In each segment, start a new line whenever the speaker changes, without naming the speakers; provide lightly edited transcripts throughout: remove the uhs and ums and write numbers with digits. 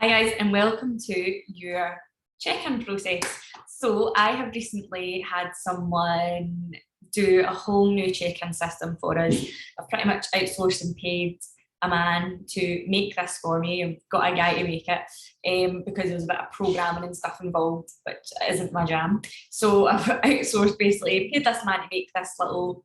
Hi guys, and welcome to your check-in process. So I have recently had someone do a whole new check-in system for us. I've pretty much outsourced and paid a man to make this for me. I've got a guy to make it because there's a bit of programming and stuff involved, which isn't my jam. So I've outsourced, basically paid this man to make this little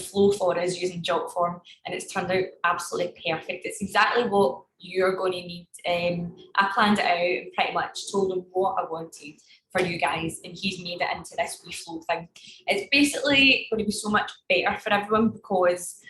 flow for us using Jotform, and it's turned out absolutely perfect. It's exactly what you're going to need. I planned it out and pretty much told him what I wanted for you guys, and he's made it into this wee flow thing. It's basically going to be so much better for everyone, because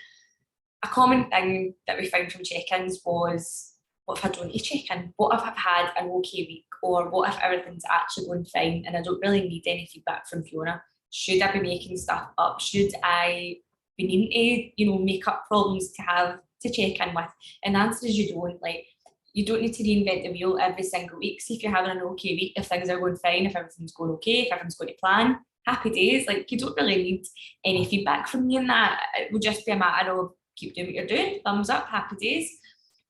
a common thing that we found from check-ins was, what if I don't need to check in? What if I've had an okay week? Or what if everything's actually going fine and I don't really need any feedback from Fiona? Should I be making stuff up? Should I be needing to, make up problems to have to check in with? And the answer is you don't. Like, you don't need to reinvent the wheel every single week. See if you're having an okay week, if things are going fine, if everything's going okay, if everything's going to plan, happy days. Like, you don't really need any feedback from me in that. It will just be a matter of keep doing what you're doing, thumbs up, happy days.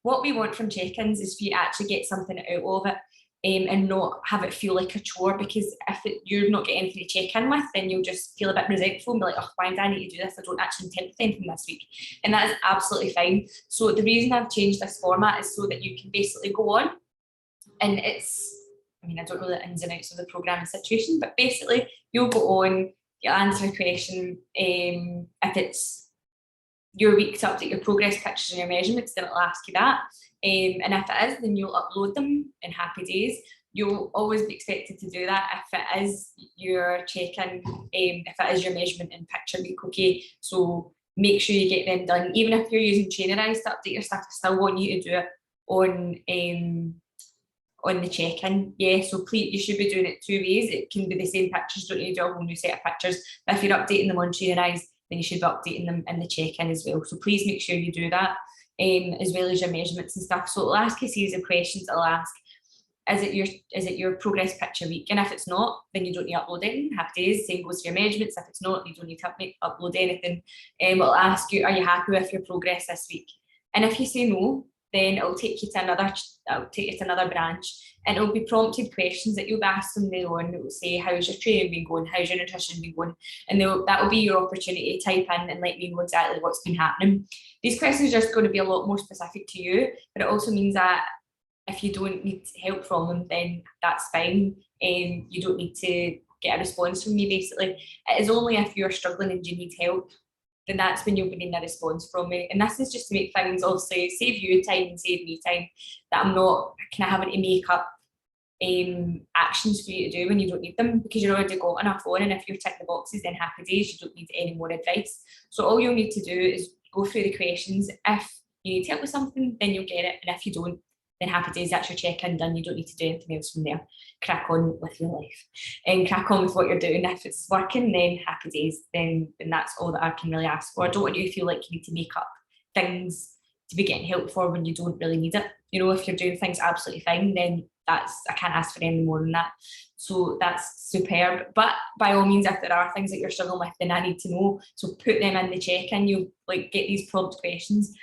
What we want from check-ins is for you to actually get something out of it, and not have it feel like a chore, because if you're not getting anything to check in with, then you'll just feel a bit resentful and be like, oh, why do I need to do this? I don't actually intend to anything this week. And that is absolutely fine. So the reason I've changed this format is so that you can basically go on, and I don't know the ins and outs of the programming situation, but basically you'll go on, you'll answer a question. If it's your week to update your progress pictures and your measurements, then it'll ask you that. And if it is, then you'll upload them in happy days. You'll always be expected to do that if it is your check-in, if it is your measurement and picture week, okay? So make sure you get them done. Even if you're using Trainerize to update your stuff, I still want you to do it on the check-in. Yeah, so please, you should be doing it two ways. It can be the same pictures, don't need to do a whole new set of pictures. But if you're updating them on Trainerize, then you should be updating them in the check-in as well. So please make sure you do that, as well as your measurements and stuff. So it'll ask you a series of questions. It'll ask, is it your progress picture week? And if it's not, then you don't need to upload anything. Happy days. Same goes to your measurements. If it's not, you don't need to upload anything. It'll ask you, are you happy with your progress this week? And if you say no, then it'll take you to another branch, and it'll be prompted questions that you'll ask them there on. It will say, how's your training been going? How's your nutrition been going? And that will be your opportunity to type in and let me know exactly what's been happening. These questions are just going to be a lot more specific to you, but it also means that if you don't need help from them, then that's fine. You don't need to get a response from me, basically. It is only if you're struggling and you need help, then that's when you'll be getting a response from me. And this is just to make things, obviously, save you time and save me time, that I'm not kind of having to make up actions for you to do when you don't need them, because you're already got enough on, and if you're ticking the boxes, then happy days, you don't need any more advice. So all you'll need to do is go through the questions. If you need help with something, then you'll get it, and if you don't, then happy days, that's your check-in done. You don't need to do anything else from there. Crack on with your life and crack on with what you're doing. If it's working, then happy days, then that's all that I can really ask for. I don't want you to feel like you need to make up things to be getting help for when you don't really need it. If you're doing things absolutely fine, then I can't ask for any more than that. So that's superb. But by all means, if there are things that you're struggling with, then I need to know. So put them in the check-in. You get these prompt questions.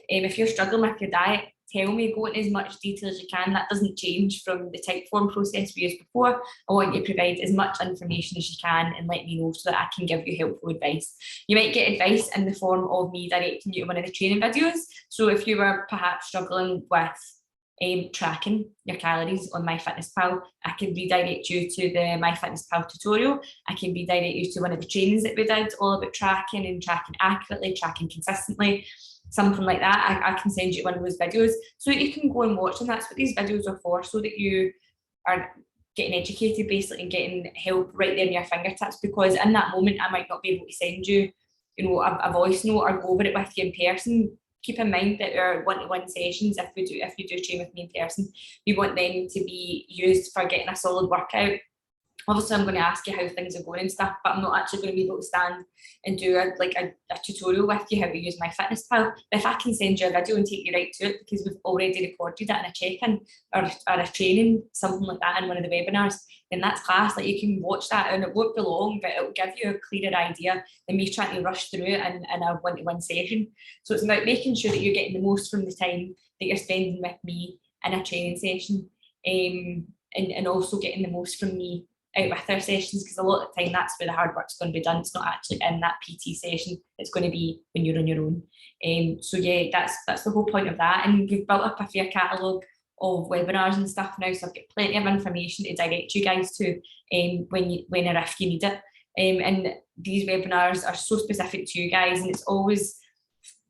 If you're struggling with your diet, tell me, go into as much detail as you can. That doesn't change from the Typeform process we used before. I want you to provide as much information as you can and let me know, so that I can give you helpful advice. You might get advice in the form of me directing you to one of the training videos. So if you were perhaps struggling with tracking your calories on MyFitnessPal, I can redirect you to the MyFitnessPal tutorial. I can redirect you to one of the trainings that we did all about tracking and tracking accurately, tracking consistently. Something like that. I can send you one of those videos so that you can go and watch them. That's what these videos are for, so that you are getting educated, basically, and getting help right there in your fingertips. Because in that moment, I might not be able to send you, a voice note or go over it with you in person. Keep in mind that our one-to-one sessions, if you do train with me in person, we want them to be used for getting a solid workout. Obviously, I'm going to ask you how things are going and stuff, but I'm not actually going to be able to stand and do a tutorial with you how to use MyFitnessPal. But if I can send you a video and take you right to it, because we've already recorded that in a check-in or a training, something like that, in one of the webinars, then that's class. Like, you can watch that, and it won't be long, but it'll give you a clearer idea than me trying to rush through it in a one-to-one session. So it's about making sure that you're getting the most from the time that you're spending with me, in a training session, and also getting the most from me out with our sessions, because a lot of the time that's where the hard work's going to be done. It's not actually in that PT session, it's going to be when you're on your own. So yeah, that's the whole point of that. And we've built up a fair catalogue of webinars and stuff now, so I've got plenty of information to direct you guys to when or if you need it. And these webinars are so specific to you guys, and it's always,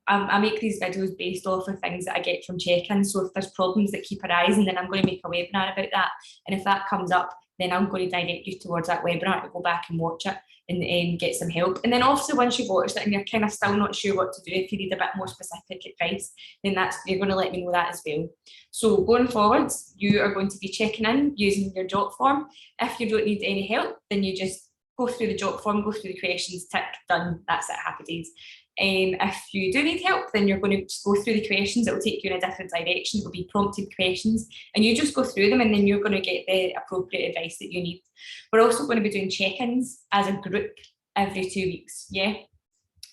I make these videos based off of things that I get from check-ins. So if there's problems that keep arising, then I'm going to make a webinar about that. And if that comes up, then I'm going to direct you towards that webinar to go back and watch it and get some help. And then obviously once you've watched it and you're kind of still not sure what to do, if you need a bit more specific advice, then you're going to let me know that as well. So going forwards, you are going to be checking in using your Jot form. If you don't need any help, then you just go through the Jot form, go through the questions, tick, done, that's it, happy days. If you do need help, then you're going to just go through the questions. It will take you in a different direction. It will be prompted questions, and you just go through them, and then you're going to get the appropriate advice that you need. We're also going to be doing check-ins as a group every 2 weeks. Yeah,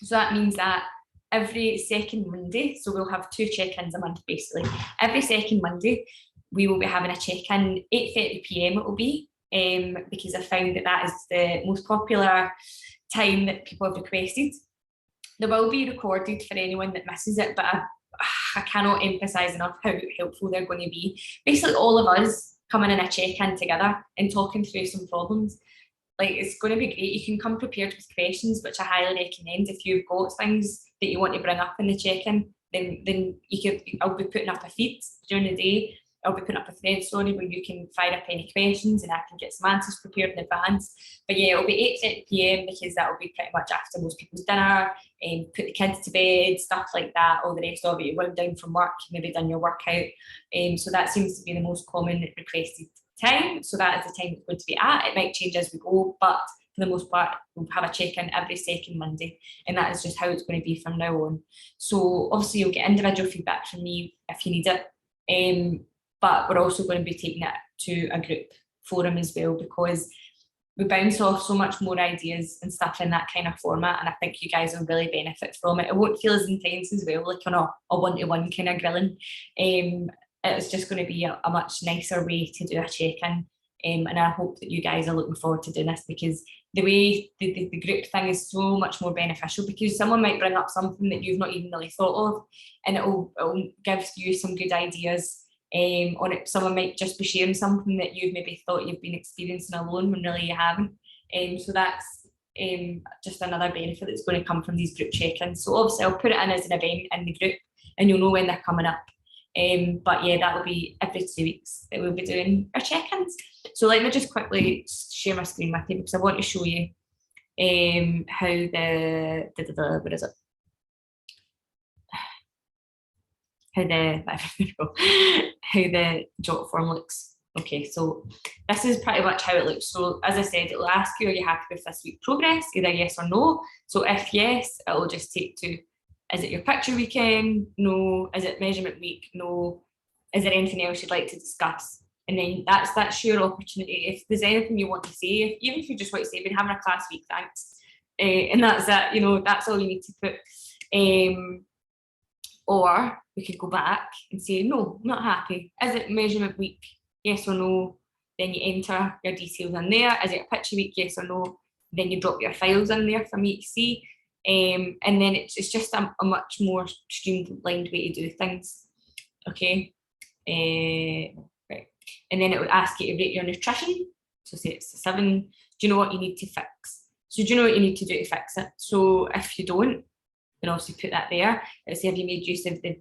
so that means that every second Monday, so we'll have 2 check-ins a month basically. Every second Monday, we will be having a check-in. 8:30 p.m. it will be, because I found that is the most popular time that people have requested. There will be recorded for anyone that misses it, but I cannot emphasise enough how helpful they're going to be. Basically, all of us coming in a check-in together and talking through some problems. Like, it's going to be great. You can come prepared with questions, which I highly recommend. If you've got things that you want to bring up in the check-in, then I'll be putting up a feed during the day. I'll be putting up a thread, sorry, where you can fire up any questions and I can get some answers prepared in advance. But yeah, it'll be 8:30 p.m. because that will be pretty much after most people's dinner, put the kids to bed, stuff like that. All the rest of it, you wound down from work, maybe done your workout. So that seems to be the most common requested time. So that is the time it's going to be at. It might change as we go, but for the most part, we'll have a check-in every second Monday, and that is just how it's going to be from now on. So obviously you'll get individual feedback from me if you need it. But we're also going to be taking it to a group forum as well, because we bounce off so much more ideas and stuff in that kind of format, and I think you guys will really benefit from it. It won't feel as intense as well, like on a one-to-one kind of grilling. It's just going to be a much nicer way to do a check-in, and I hope that you guys are looking forward to doing this, because the way the group thing is so much more beneficial, because someone might bring up something that you've not even really thought of, and it'll give you some good ideas on it. Someone might just be sharing something that you've maybe thought you've been experiencing alone when really you haven't. So that's just another benefit that's going to come from these group check-ins. So obviously I'll put it in as an event in the group, and you'll know when they're coming up. But yeah, that will be every 2 weeks that we'll be doing our check-ins. So let me just quickly share my screen with you, because I want to show you how what is it? How the Jot form looks. Okay, so this is pretty much how it looks. So as I said, it'll ask you, are you happy with this week's progress? Either yes or no. So if yes, it'll just take to, is it your picture weekend? No. Is it measurement week? No. Is there anything else you'd like to discuss? And then that's your opportunity. If there's anything you want to say, even if you just want to say, been having a class week, thanks. And that's it, that's all you need to put. Or we could go back and say, no, I'm not happy. Is it measurement week? Yes or no? Then you enter your details in there. Is it a picture week? Yes or no? Then you drop your files in there for me to see. And then it's just a much more streamlined way to do things. Okay. Right. And then it would ask you to rate your nutrition. So say it's a 7. Do you know what you need to fix? So do you know what you need to do to fix it? So if you don't, then obviously put that there. It'll say, have you made use of the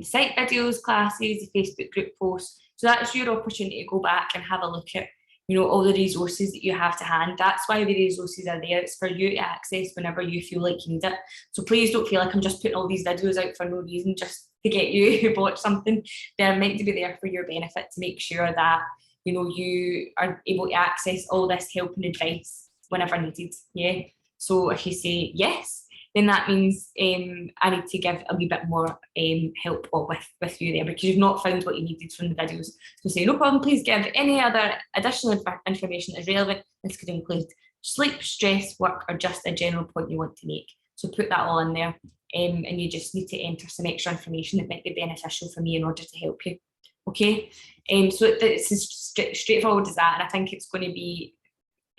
site videos, classes, the Facebook group posts? So that's your opportunity to go back and have a look at, all the resources that you have to hand. That's why the resources are there. It's for you to access whenever you feel like you need it. So please don't feel like I'm just putting all these videos out for no reason, just to get you to watch something. They're meant to be there for your benefit, to make sure that, you are able to access all this help and advice whenever needed. Yeah. So if you say yes, then that means I need to give a wee bit more help with you there, because you've not found what you needed from the videos. So say, no problem, please give any other additional information that is relevant. This could include sleep, stress, work, or just a general point you want to make. So put that all in there, and you just need to enter some extra information that might be beneficial for me in order to help you. Okay, so it's as straightforward as that, and I think it's going to be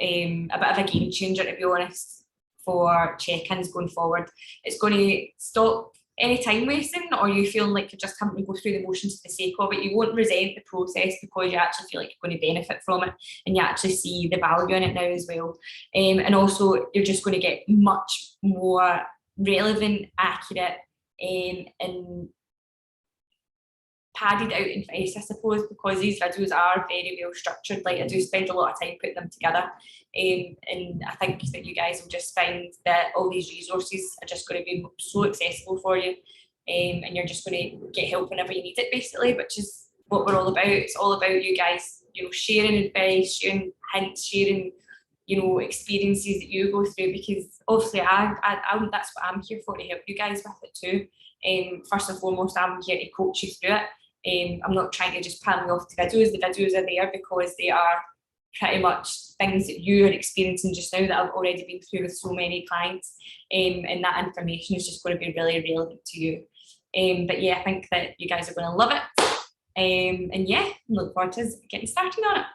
a bit of a game changer, to be honest, for check-ins going forward. It's going to stop any time wasting, or you feeling like you're just having to go through the motions for the sake of it. You won't resent the process because you actually feel like you're going to benefit from it, and you actually see the value in it now as well. And also, you're just going to get much more relevant, accurate, and padded out advice, I suppose, because these videos are very well structured. Like, I do spend a lot of time putting them together, and I think that you guys will just find that all these resources are just going to be so accessible for you, and you're just going to get help whenever you need it, basically, which is what we're all about. It's all about you guys, sharing advice, sharing hints, sharing, experiences that you go through, because obviously that's what I'm here for, to help you guys with it too. First and foremost, I'm here to coach you through it. I'm not trying to just pan you off to videos. The videos are there because they are pretty much things that you are experiencing just now that I've already been through with so many clients, and that information is just going to be really relevant to you. But yeah, I think that you guys are going to love it, and yeah, look forward to getting started on it.